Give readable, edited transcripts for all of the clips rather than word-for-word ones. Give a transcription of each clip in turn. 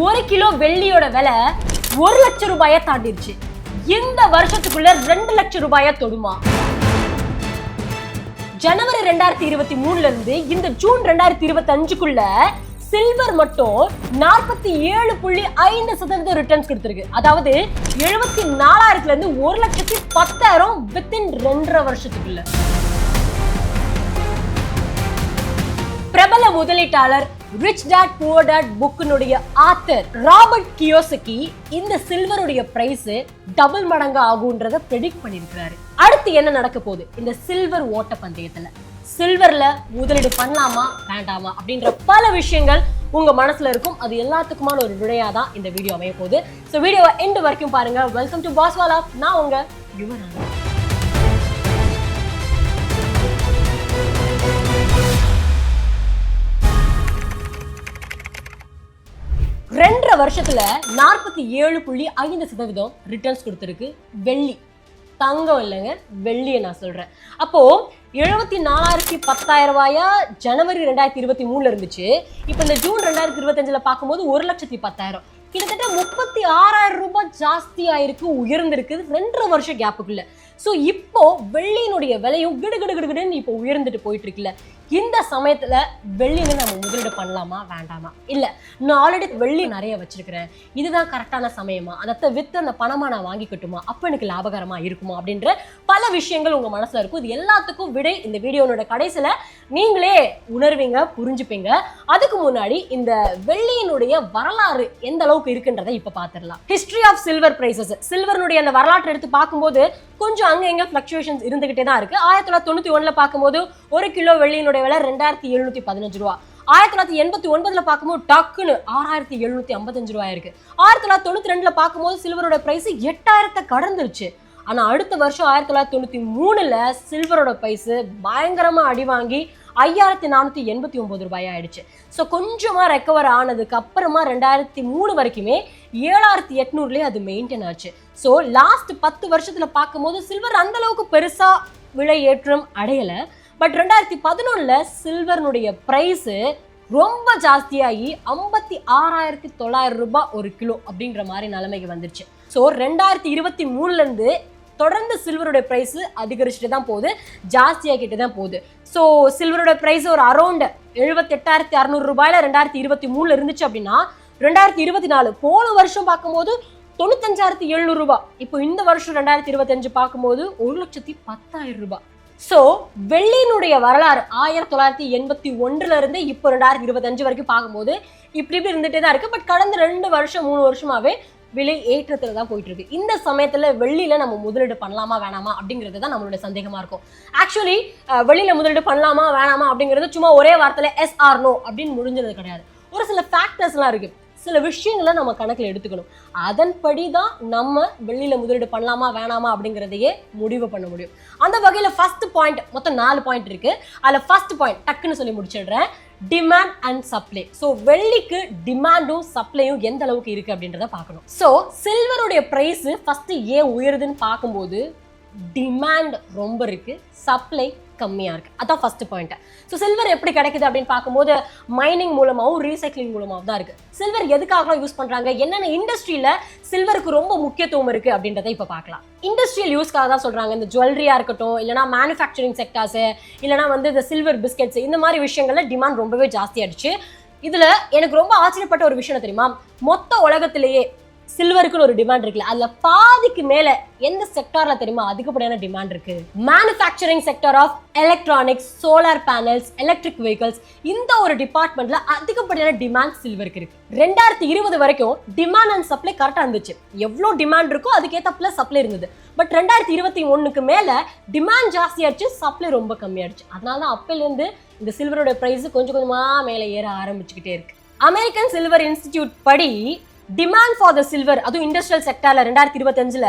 1 kilo வெள்ளியோட விலை 1 லட்சம் ரூபாயை தாண்டிருச்சு. இந்த வருஷத்துக்குள்ள 2 லட்சம் ரூபாயை தொடுமா? ஜனவரி 2023 இருந்து இந்த ஜூன் 2025க்குள்ள சில்வர் மட்டும் 47.5% ரிட்டர்ன்ஸ் கொடுத்திருக்கு. அதாவது 74,000 இருந்து 1,10,000 வித்தின் 2.5 வருஷத்துக்குள்ள. பிரபல முதலீட்டாளர் ரிச் டாட் புவர் டாட் புக்கினுடைய ஆத்தர் ராபர்ட் கியோசகி இந்த சில்வருடைய பிரைஸ் டபுள் மடங்கு ஆகும்ன்றத பிரெடிக்ட் பண்ணிருக்காரு. அடுத்து என்ன நடக்க போகுது இந்த சில்வர் ஓட்ட பந்தயத்துல? சில்வர்ல முதலீடு பண்ணலாமா வேண்டாமா அப்படின்ற பல விஷயங்கள் உங்க மனசுல இருக்கும். அது எல்லாத்துக்குமான ஒரு விடையாதான் இந்த வீடியோ அமைய போகுது. ஸோ வீடியோவை எண்ட் வரைக்கும் பாருங்க. வெல்கம் டு பாஸ்வாலா. நான் உங்க யுவராணி. 2.5 வருஷத்துல 47.5% ரிட்டர்ன்ஸ் கொடுத்திருக்கு வெள்ளி. தங்கம் இல்லைங்க, வெள்ளியை நான் சொல்றேன். அப்போ 74,10,000 ரூபாயா ஜனவரி 2023 இருந்துச்சு. இப்போ இந்த ஜூன் 2025 பார்க்கும்போது 1,10,000, கிட்டத்தட்ட 36,000 ரூபாய் ஜாஸ்தி ஆயிருக்கு, உயர்ந்திருக்கு 2.5 வருஷம் கேப்புக்குள்ள. ஸோ இப்போ வெள்ளியினுடைய விலையும் கிடுகிடுன்னு இப்போ உயர்ந்துட்டு போயிட்டு இருக்குல்ல. இந்த சமயத்துல வெள்ளின்னு நம்ம முதலீடு பண்ணலாமா வேண்டாமா? இல்ல நான் ஆல்ரெடி வெள்ளி நிறைய வச்சிருக்கிறேன், இதுதான் கரெக்டான சமயமா, அதை வித்து அந்த பணமா நான் வாங்கிக்கட்டுமா, அப்ப எனக்கு லாபகரமா இருக்குமா அப்படின்ற பல விஷயங்கள் உங்க மனசுல இருக்கும். இது எல்லாத்துக்கும் விடை இந்த வீடியோனோட கடைசியில நீங்களே உணர்வீங்க, புரிஞ்சுப்பீங்க. அதுக்கு முன்னாடி இந்த வெள்ளியினுடைய வரலாறு எந்த அளவுக்கு இருக்குன்றதை இப்ப பாத்துடலாம். History of silver prices. சில்வருடைய அந்த வரலாற்றை எடுத்து பார்க்கும்போது கொஞ்சம் அங்க எங்க பிளக்சுவேஷன்ஸ் இருந்துகிட்டே தான் இருக்கு. 1991 பார்க்கும்போது 1 கிலோ வெள்ளியினுடைய விலை 2,715 ரூபா. 1989 பார்க்கும்போது டக்குன்னு 6,755 ரூபாய் இருக்கு. 1992 பார்க்கும்போது சில்வரோட பிரைஸ் 8,000 கடந்துருச்சு. ஆனா அடுத்த வருஷம் 1993 சில்வரோட பிரைஸ் பயங்கரமா அடி வாங்கி 5,489 ரூபாய் ஆயிடுச்சு. ஸோ கொஞ்சமா ரெக்கவர் ஆனதுக்கு அப்புறமா 2003 வரைக்குமே 7,800 அது மெயின்டைன் ஆச்சு. ஸோ லாஸ்ட் 10 வருஷத்துல பார்க்கும்போது சில்வர் அந்த அளவுக்கு பெருசா விலை ஏற்றம் அடையல. பட் 2011 சில்வர்னுடைய பிரைஸ் ரொம்ப ஜாஸ்தியாகி 56,900 ரூபாய் 1 கிலோ அப்படின்ற மாதிரி நிலைமைக்கு வந்துருச்சு. ஸோ 2023 இருந்து தொடர்ந்து சில்வருடைய பிரைஸ் அதிகரிச்சுட்டு தான் போகுது, ஜாஸ்தியாகிட்டு தான் போகுது. ஸோ சில்வருடைய பிரைஸ் ஒரு அரௌண்ட் 78,600 ரூபாயில 2023 இருந்துச்சு அப்படின்னா 2024 போன வருஷம் பார்க்கும்போது 95,700 ரூபாய். இப்போ இந்த வருஷம் 2025 பார்க்கும்போது 1,10,000 ரூபாய். ஸோ வெள்ளியினுடைய வரலாறு 1981 இருந்து இப்போ 2025 வரைக்கும் பார்க்கும்போது இப்படி இருந்துட்டே தான் இருக்கு. பட் கடந்த 2 வருஷம் 3 வருஷமாவே விலை ஏற்றத்துல தான் போயிட்டு இருக்கு. இந்த சமயத்துல வெள்ளியில நம்ம முதலீடு பண்ணலாமா வேணாமா அப்படிங்கிறது தான் நம்மளுடைய சந்தேகமா இருக்கும். ஆக்சுவலி வெள்ளியில முதலீடு பண்ணலாமா வேணாமா அப்படிங்கிறது சும்மா ஒரே வார்த்தையில எஸ் ஆர் நோ அப்படின்னு முடிஞ்சது கிடையாது. ஒரு சில ஃபேக்டர்ஸ்லாம் இருக்கு, சில விஷயங்களை நம்ம கணக்கில் எடுத்துக்கணும். அதன்படி தான் நம்ம வெள்ளியில முதலீடு பண்ணலாமா வேணாமா அப்படிங்கிறதையே முடிவு பண்ண முடியும். அந்த வகையில ஃபர்ஸ்ட் பாயிண்ட், மொத்தம் 4 பாயிண்ட் இருக்கு. அதுல ஃபர்ஸ்ட் பாயிண்ட் டக்குன்னு சொல்லி முடிச்சிடுறேன், டிமாண்ட் அண்ட் சப்ளை. ஸோ வெள்ளிக்கு டிமாண்டும் சப்ளையும் எந்த அளவுக்கு இருக்கு அப்படின்றத பார்க்கணும். ஸோ சில்வருடைய பிரைஸ் ஃபர்ஸ்ட் ஏன் உயருதுன்னு பார்க்கும்போது டிமாண்ட் ரொம்ப இருக்கு, சப்ளை கம்மியா இருக்கு. அதான் ஃபர்ஸ்ட் பாயிண்ட். ஸோ சில்வர் எப்படி கிடைக்குது அப்படின்னு பார்க்கும்போது மைனிங் மூலமாகவும் ரீசைக்ளிங் மூலமாகவும் தான் இருக்கு. சில்வர் எதுக்காக யூஸ் பண்றாங்க, என்னென்ன இண்டஸ்ட்ரியில சில்வருக்கு ரொம்ப முக்கியத்துவம் இருக்கு அப்படின்றத இப்ப பார்க்கலாம். இண்டஸ்ட்ரியல் யூஸ்க்காக தான் சொல்றாங்க. இந்த ஜுவல்லரியா இருக்கட்டும், இல்லைனா மேனுஃபேக்சரிங் செக்டார்ஸ், இல்லைனா இந்த சில்வர் பிஸ்கெட்ஸ், இந்த மாதிரி விஷயங்கள்ல டிமாண்ட் ரொம்பவே ஜாஸ்தி ஆயிடுச்சு. இதுல எனக்கு ரொம்ப ஆச்சரியப்பட்ட ஒரு விஷயம் தெரியுமா, மொத்த உலகத்திலேயே சில்வருக்குன்னு ஒரு டிமாண்ட் இருக்குல்ல, அதுல பாதிக்கு மேல எந்த செக்டார்ல தெரியுமா அதிகப்படியான டிமாண்ட் இருக்கு? Manufacturing sector of electronics, solar panels, electric vehicles, இந்த ஒரு டிபார்ட்மெண்ட்ல அதிகப்படியான டிமாண்ட் சில்வருக்கு இருக்கு. 2020 வரைக்கும் டிமாண்ட் அண்ட் சப்ளை கரெக்டா இருந்துச்சு. எவ்வளவு டிமாண்ட் இருக்கோ அதுக்கேற்ற பிளஸ் சப்ளை இருந்தது. பட் 2021க்கு மேல டிமாண்ட் ஜாஸ்தி ஆயிடுச்சு, சப்ளை ரொம்ப கம்மியாயிடுச்சு. அதனாலதான் அப்பையில இருந்து இந்த சில்வரோட பிரைஸ் கொஞ்சம் கொஞ்சமா மேல ஏற ஆரம்பிச்சுக்கிட்டே இருக்கு. அமெரிக்கன் சில்வர் இன்ஸ்டிடியூட் படி டிமாண்ட் ஃபார் த சில்வர், அதுவும் இண்டஸ்ட்ரியல் செக்டார்ல 2025ல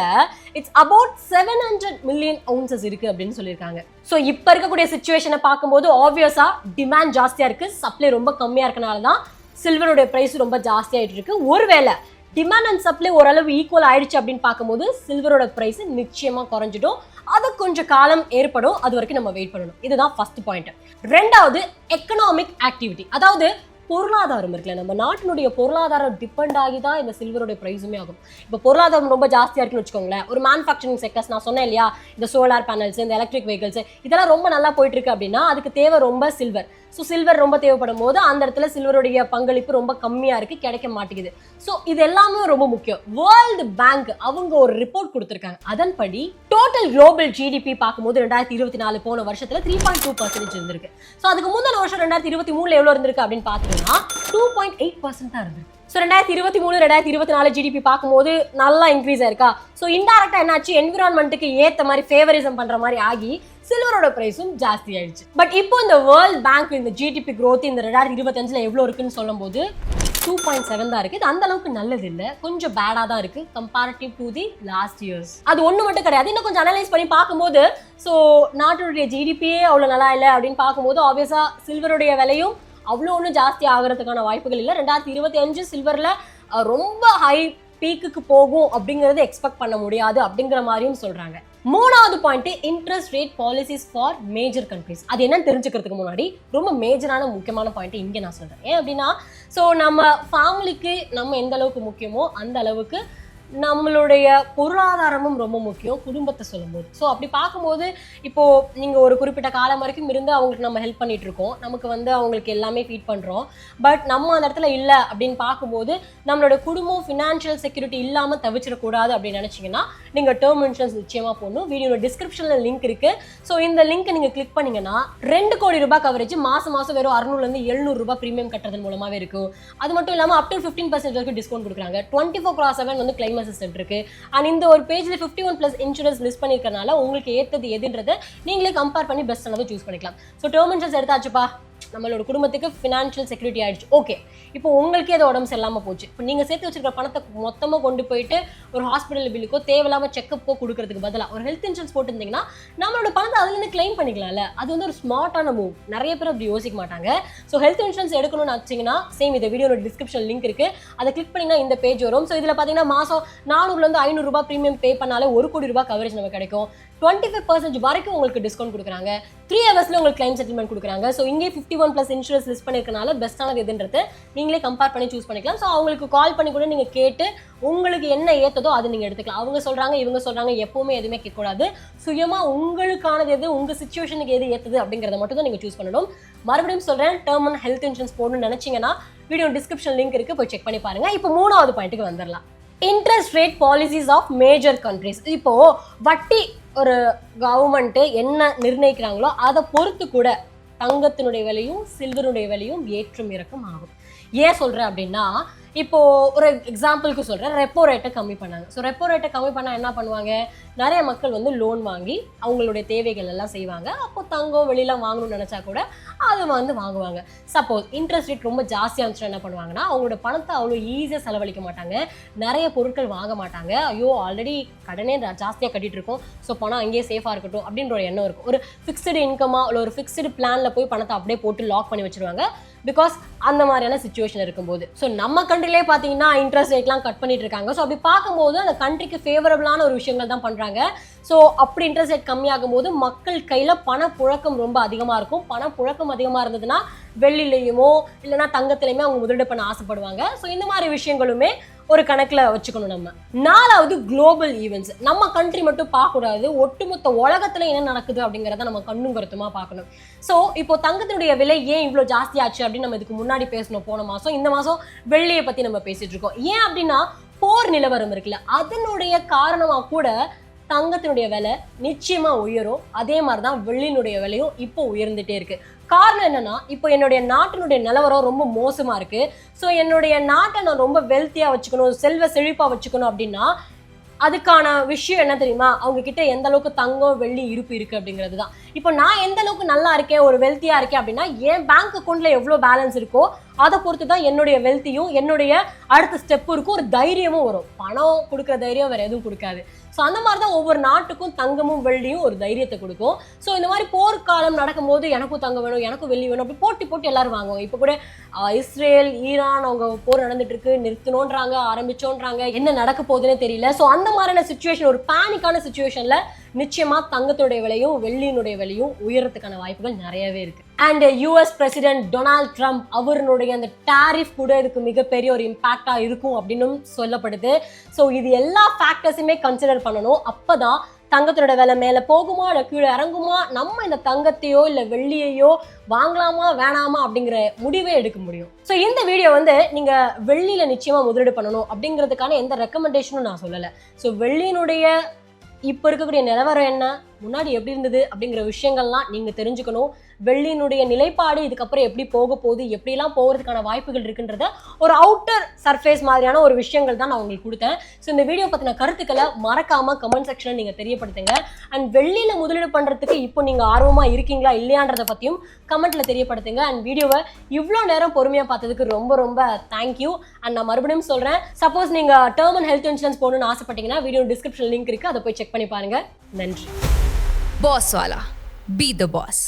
இட்ஸ் அபவுட் 700 மில்லியன் அவுன்சஸ் இருக்கு அப்படின்னு சொல்லியிருக்காங்க. ஸோ இப்போ இருக்கக்கூடிய சிச்சுவேஷனை பார்க்கும்போது ஆப்வியஸா டிமாண்ட் ஜாஸ்தியா இருக்கு, சப்ளை ரொம்ப கம்மியா இருக்கனால தான் சில்வருடைய பிரைஸ் ரொம்ப ஜாஸ்தி ஆயிட்டு இருக்கு. ஒருவேளை டிமாண்ட் அண்ட் சப்ளை ஓரளவு ஈக்குவல் ஆயிடுச்சு அப்படின்னு பார்க்கும்போது சில்வரோட பிரைஸ் நிச்சயமா குறைஞ்சிடும். அது கொஞ்சம் காலம் ஏற்படும், அது வரைக்கும் நம்ம வெயிட் பண்ணணும். இதுதான் ஃபர்ஸ்ட் பாயிண்ட். ரெண்டாவது எக்கனாமிக் ஆக்டிவிட்டி, அதாவது பொருளாதாரம் இருக்குல்ல, நம்ம நாட்டினுடைய பொருளாதாரம் டிபெண்ட் ஆகி தான் இந்த சில்வருடைய ப்ரைஸுமே ஆகும். இப்போ பொருளாதாரம் ரொம்ப ஜாஸ்தியாக இருக்குன்னு வச்சுக்கோங்களேன், ஒரு மேனுஃபேக்சரிங் செக்டர்ஸ் நான் சொன்னேன் இல்லையா, இந்த சோலார் பேனல்ஸ், இந்த எலக்ட்ரிக் வெஹிக்கிள்ஸ், இதெல்லாம் ரொம்ப நல்லா போயிட்டு இருக்கு அப்படின்னா அதுக்கு தேவை ரொம்ப சில்வர். ஸோ சில்வர் ரொம்ப தேவைப்படும் போது அந்த இடத்துல சில்வருடைய பங்களிப்பு ரொம்ப கம்மியாக இருக்குது, கிடைக்க மாட்டேங்குது. ஸோ இது எல்லாமே ரொம்ப முக்கியம். வேர்ல்டு பேங்க் அவங்க ஒரு ரிப்போர்ட் கொடுத்துருக்காங்க. அதன்படி டோட்டல் குளோபல் ஜிடிபி பார்க்கும்போது 2024 போன வருஷத்துல 3.2% இருந்திருக்கு. ஸோ அதுக்கு முந்தின வருஷம் 2023 எவ்வளோ இருந்திருக்கு அப்படின்னு பார்த்தீங்கன்னா 2.8% தான் இருந்திருக்கு. ஸோ 2023 2024 ஜிடிபி பார்க்கும்போது நல்லா இன்க்ரீஸ் ஆயிருக்கா. ஸோ இன்டைரக்டா என்னாச்சு, என்விரான்மெண்ட்டுக்கு ஏற்ற மாதிரி ஃபேவரிசம் பண்ற மாதிரி ஆகி சில்வரோட பிரைஸும் ஜாஸ்தி ஆயிடுச்சு. பட் இப்போ இந்த வேர்ல்ட் பேங்க் இந்த ஜிடிபி growth இந்த 2025 எவ்வளோ இருக்குன்னு சொல்லும் போது 2.7 தான் இருக்கு. இது அந்த அளவுக்கு நல்லது இல்லை, கொஞ்சம் பேடா தான் இருக்கு comparative to the last years. அது ஒன்று மட்டும் கிடையாது, இன்னும் கொஞ்சம் அனலைஸ் பண்ணி பார்க்கும்போது ஸோ நாட்டினுடைய ஜிடிபியே அவ்வளோ நல்லா இல்லை அப்படின்னு பார்க்கும்போது ஆப்வியஸா சில்வருடைய விலையும் அவ்வளோ ஒன்றும் ஜாஸ்தி ஆகிறதுக்கான வாய்ப்புகள் இல்லை. 2025 சில்வர்ல ரொம்ப ஹை பீக்குக்கு போகும் அப்படிங்கறது எக்ஸ்பெக்ட் பண்ண முடியாது அப்படிங்கிற மாதிரியும் சொல்றாங்க. மூணாவது point, interest rate policies for major countries. அது என்னன்னு தெரிஞ்சுக்கிறதுக்கு முன்னாடி ரொம்ப மேஜரான முக்கியமான பாயிண்ட் இங்கே நான் சொல்றேன். ஏன் அப்படின்னா ஸோ நம்ம ஃபேமிலிக்கு நம்ம எந்த அளவுக்கு முக்கியமோ அந்த அளவுக்கு நம்மளுடைய பொருளாதாரமும் ரொம்ப முக்கியம் குடும்பத்தை சொல்லும்போது. ஸோ அப்படி பார்க்கும்போது இப்போ நீங்கள் ஒரு குறிப்பிட்ட காலம் வரைக்கும் இருந்து அவங்களுக்கு நம்ம ஹெல்ப் பண்ணிட்டு இருக்கோம், நமக்கு அவங்களுக்கு எல்லாமே ஃபீட் பண்ணுறோம். பட் நம்ம அந்த இடத்துல இல்லை அப்படின்னு பார்க்கும்போது நம்மளோட குடும்பம் ஃபினான்ஷியல் செக்யூரிட்டி இல்லாமல் தவிச்சிடக்கூடாது அப்படின்னு நினச்சிங்கன்னா நீங்கள் டேர்ம் இன்சூரன்ஸ் நிச்சயமாக போடணும். வீடியோட டிஸ்கிரிப்ஷனில் லிங்க் இருக்குது. ஸோ இந்த லிங்க் நீங்கள் கிளிக் பண்ணிங்கன்னா 2 கோடி ரூபாய் கவரேஜ் மாதம் வெறும் 600 700 ரூபாய் ப்ரீமியம் கட்டுறதன் மூலமாகவே இருக்கும். அது மட்டும் இல்லாமல் அப் டு 15% வரைக்கும் டிஸ்கவுண்ட் கொடுக்குறாங்க. 24/7 கிளைம் அசிஸ்டன்ட் இருக்கு. அண்ட் இந்த ஒரு பேஜ்ல 51+ இன்சூரன்ஸ் லிஸ்ட் பண்ணிருக்கனால உங்களுக்கு ஏத்தது எதுன்றதை நீங்களே கம்பேர் பண்ணி பெஸ்ட்டானதை சூஸ் பண்ணிக்கலாம். ஸோ டேர்ம் இன்சூரன்ஸ் எடுத்தாச்சுப்பா, நம்மளோட குடும்பத்துக்கு ஃபினான்ஷியல் செக்யூரிட்டி ஆயிடுச்சு, ஓகே. இப்போ உங்களுக்கே அது உடம்பு சரியில்லாமல் போச்சு, இப்போ நீங்கள் சேர்த்து வச்சிருக்கிற பணத்தை மொத்தமாக கொண்டு போயிட்டு ஒரு ஹாஸ்பிட்டல் பில்லுக்கோ தேவையில்லாமல் செக்கப்போ கொடுக்கறதுக்கு பதிலாக ஒரு ஹெல்த் இன்சூரன்ஸ் போட்டுருந்தீங்கன்னா நம்மளோட பணத்தை அதுலேருந்து கிளைம் பண்ணிக்கலாம்ல. அது ஒரு ஸ்மார்ட்டான மூவ். நிறைய பேர் அப்படி யோசிக்க மாட்டாங்க. ஸோ ஹெல்த் இன்சூரன்ஸ் எடுக்கணும்னு வச்சிங்கன்னா சேம் இந்த வீடியோட டிஸ்கிரிப்ஷன் லிங்க் இருக்குது, அதை கிளிக் பண்ணிங்கன்னா இந்த பேஜ் வரும். ஸோ இதில் பார்த்தீங்கன்னா மாதம் 400 500 ரூபாய் ப்ரீமியம் பே பண்ணாலே 1 கோடி ரூபாய் கவரேஜ் நமக்கு கிடைக்கும். 25% வரைக்கும் உங்களுக்கு டிஸ்கவுண்ட் கொடுக்குறாங்க. 3 ஹவர்ஸ்ல உங்களுக்கு கிளைம் செட்டில்மெண்ட் கொடுக்குறாங்க. ஸோ இங்கே 51+ இன்சூரன்ஸ் லிஸ்ட் பண்ணிருக்கனால பெஸ்ட்டானது எதுன்றது நீங்களே கம்பேர் பண்ணி சூஸ் பண்ணிக்கலாம். ஸோ அவங்களுக்கு கால் பண்ணி கூட நீங்கள் கேட்டு உங்களுக்கு என்ன ஏற்றதோ அதை நீங்கள் எடுத்துக்கலாம். அவங்க சொல்கிறாங்க இவங்க சொல்கிறாங்க எப்பவுமே எதுவுமே கேட்கக்கூடாது. சுயமாக உங்களுக்கானது எது, உங்கள் சிச்சுவேஷனுக்கு எது ஏற்றது அப்படிங்கிறத மட்டும் தான் நீங்கள் சூஸ் பண்ணணும். மறுபடியும் சொல்கிறேன், டேர்ம் அண்ட் ஹெல்த் இன்சூரன்ஸ் போடணும்னு நினச்சிங்கன்னா வீடியோ டிஸ்கிரிப்ஷன் லிங்க் இருக்குது, போய் செக் பண்ணி பாருங்கள். இப்போ 3வது பாயிண்ட்டுக்கு வந்துடலாம். Interest rate policies of major countries. இப்போ வட்டி ஒரு கவர்மெண்ட் என்ன நிர்ணயிக்கிறாங்களோ அதை பொறுத்து கூட தங்கத்தினுடைய விலையும் சில்வருடைய விலையும் ஏற்றம் இறக்கம் ஆகும். ஏன் சொல்றேன் அப்படின்னா, இப்போ ஒரு எக்ஸாம்பிளுக்கு சொல்றேன், ரெப்போ ரேட்டை கம்மி பண்ணாங்க. ஸோ ரெப்போ ரேட்டை கம்மி பண்ணால் என்ன பண்ணுவாங்க, நிறைய மக்கள் லோன் வாங்கி அவங்களுடைய தேவைகள் எல்லாம் செய்வாங்க. அப்போ தங்கம் வெளியில வாங்கணும்னு நினைச்சா கூட அதை வாங்குவாங்க. சப்போஸ் இன்ட்ரெஸ்ட் ரேட் ரொம்ப ஜாஸ்தியாக இருந்துச்சுன்னா என்ன பண்ணுவாங்கன்னா, அவங்களோட பணத்தை அவ்வளோ ஈஸியாக செலவழிக்க மாட்டாங்க, நிறைய பொருட்கள் வாங்க மாட்டாங்க. ஐயோ ஆல்ரெடி கடனே ஜாஸ்தியாக கட்டிட்டு இருக்கோம், ஸோ பணம் அங்கேயே சேஃபாக இருக்கட்டும் அப்படின்ற ஒரு எண்ணம் இருக்கும். ஒரு ஃபிக்ஸ்டு இன்கமாக இல்லை ஒரு ஃபிக்ஸ்டு பிளான்ல போய் பணத்தை அப்படியே போட்டு லாக் பண்ணி வச்சிருவாங்க. பிகாஸ் அந்த மாதிரியான சிச்சுவேஷன் இருக்கும்போது ஸோ நம்ம கண்ட்ரிலே பார்த்தீங்கன்னா இன்ட்ரெஸ்ட் ரேட்லாம் கட் பண்ணிட்டு இருக்காங்க. ஸோ அப்படி பார்க்கும்போது அந்த கண்ட்ரிக்கு ஃபேவரபிளான ஒரு விஷயங்கள் தான் பண்ணுறாங்க. ஸோ அப்படி இன்ட்ரெஸ்ட் ரேட் கம்மியாகும் போது மக்கள் கையில் பணப்புழக்கம் ரொம்ப அதிகமாக இருக்கும். பணப்புழக்கம் அதிகமாக இருந்ததுன்னா வெள்ளிலையுமோ இல்லைன்னா தங்கத்திலையுமே அவங்க முதலீடு பண்ண ஆசைப்படுவாங்க. ஸோ இந்த மாதிரி விஷயங்களுமே ஒரு கணக்கில் வச்சுக்கணும். நம்ம 4வது குளோபல் ஈவெண்ட்ஸ். நம்ம கண்ட்ரி மட்டும் பார்க்கக்கூடாது, ஒட்டுமொத்த உலகத்துல என்ன நடக்குது அப்படிங்கிறத நம்ம கண்ணும் கருத்துமா பார்க்கணும். ஸோ இப்போ தங்கத்தினுடைய விலை ஏன் இவ்வளோ ஜாஸ்தி ஆச்சு அப்படின்னு நம்ம இதுக்கு முன்னாடி பேசணும் போன மாதம். இந்த மாதம் வெள்ளியை பற்றி நம்ம பேசிட்டு இருக்கோம். ஏன் அப்படின்னா போர் நிலவரம் இருக்குல்ல, அதனுடைய காரணமாக கூட தங்கத்தினுடைய விலை நிச்சயமா உயரும். அதே மாதிரிதான் வெள்ளியினுடைய விலையும் இப்போ உயர்ந்துட்டே இருக்கு. காரணம் என்னன்னா, இப்போ என்னுடைய நாட்டினுடைய நிலவரம் ரொம்ப மோசமா இருக்கு. ஸோ என்னுடைய நாட்டை நான் ரொம்ப வெல்த்தியா வச்சுக்கணும், செல்வ செழிப்பா வச்சுக்கணும் அப்படின்னா அதுக்கான விஷயம் என்ன தெரியுமா, அவங்க கிட்ட எந்த அளவுக்கு தங்கம் வெள்ளி இருப்பு இருக்கு அப்படிங்கிறது தான். இப்போ நான் எந்த அளவுக்கு நல்லா இருக்கேன், ஒரு வெல்த்தியா இருக்கேன் அப்படின்னா என் பேங்க் அக்கௌண்ட்ல எவ்வளவு பேலன்ஸ் இருக்கோ அதை பொறுத்து தான் என்னுடைய வெல்த்தியும் என்னுடைய அடுத்த ஸ்டெப்பும் இருக்கும், ஒரு தைரியமும் வரும். பணம் கொடுக்குற தைரியம் வேற எதுவும் கொடுக்காது. ஸோ அந்த மாதிரி தான் ஒவ்வொரு நாட்டுக்கும் தங்கமும் வெள்ளியும் ஒரு தைரியத்தை கொடுக்கும். ஸோ இந்த மாதிரி போர்க்காலம் நடக்கும்போது எனக்கும் தங்கம் வேணும் எனக்கும் வெள்ளி வேணும் அப்படி போட்டி போட்டு எல்லாரும் வாங்குவாங்க. இப்போ கூட இஸ்ரேல் ஈரான் அவங்க போர் நடந்துட்டு இருக்கு, நிறுத்தணுன்றாங்க ஆரம்பிச்சோன்றாங்க, என்ன நடக்க போகுதுன்னே தெரியல. ஸோ அந்த மாதிரியான சுச்சுவேஷன், ஒரு பேனிக்கான சுச்சுவேஷன்ல நிச்சயமா தங்கத்துடைய விலையும் வெள்ளியினுடைய விலையும் உயரத்துக்கான வாய்ப்புகள் நிறையவே இருக்கு. And US president Donald Trump அவருடைய அந்த டாரிஃப் கூட இதுக்கு மிகப்பெரிய ஒரு இம்பேக்டாக இருக்கும் அப்படின்னு சொல்லப்படுது. ஸோ இது எல்லா ஃபேக்டர்ஸுமே கன்சிடர் பண்ணணும். அப்போ தான் தங்கத்தோட விலை மேலே போகுமா இல்லை கீழே இறங்குமா, நம்ம இந்த தங்கத்தையோ இல்லை வெள்ளியையோ வாங்கலாமா வேணாமா அப்படிங்கிற முடிவே எடுக்க முடியும். ஸோ இந்த வீடியோ நீங்கள் வெள்ளியில் நிச்சயமாக முதலீடு பண்ணணும் அப்படிங்கிறதுக்கான எந்த ரெக்கமெண்டேஷனும் நான் சொல்லலை. ஸோ வெள்ளியினுடைய இப்போ இருக்கக்கூடிய நிலவரம் என்ன, முன்னாடி எப்படி இருந்தது அப்படிங்கிற விஷயங்கள்லாம் நீங்கள் தெரிஞ்சுக்கணும். வெள்ளியினுடைய நிலைப்பாடு இதுக்கப்புறம் எப்படி போக போகுது, எப்படிலாம் போகிறதுக்கான வாய்ப்புகள் இருக்குன்றத ஒரு அவுட்டர் சர்ஃபேஸ் மாதிரியான ஒரு விஷயங்கள் தான் நான் உங்களுக்கு கொடுத்தேன். ஸோ இந்த வீடியோ பற்றின கருத்துக்களை மறக்காமல் கமெண்ட் செக்ஷனில் நீங்கள் தெரியப்படுத்துங்க. அண்ட் வெள்ளியில் முதலீடு பண்ணுறதுக்கு இப்போ நீங்கள் ஆர்வமாக இருக்கீங்களா இல்லையான்றதை பற்றியும் கமெண்ட்டில் தெரியப்படுத்துங்க. அண்ட் வீடியோவை இவ்வளோ நேரம் பொறுமையாக பார்த்ததுக்கு ரொம்ப ரொம்ப தேங்க்யூ. அண்ட் நான் மறுபடியும் சொல்கிறேன், சப்போஸ் நீங்கள் டேர்ம் அண்ட் ஹெல்த் இன்சூரன்ஸ் போகணும்னு ஆசைப்பட்டீங்கன்னா வீடியோ டிஸ்கிரிப்ஷன் லிங்க் இருக்குது, அதை போய் செக் பண்ணி பாருங்கள். நன்றி. Boss Wala. Be the boss.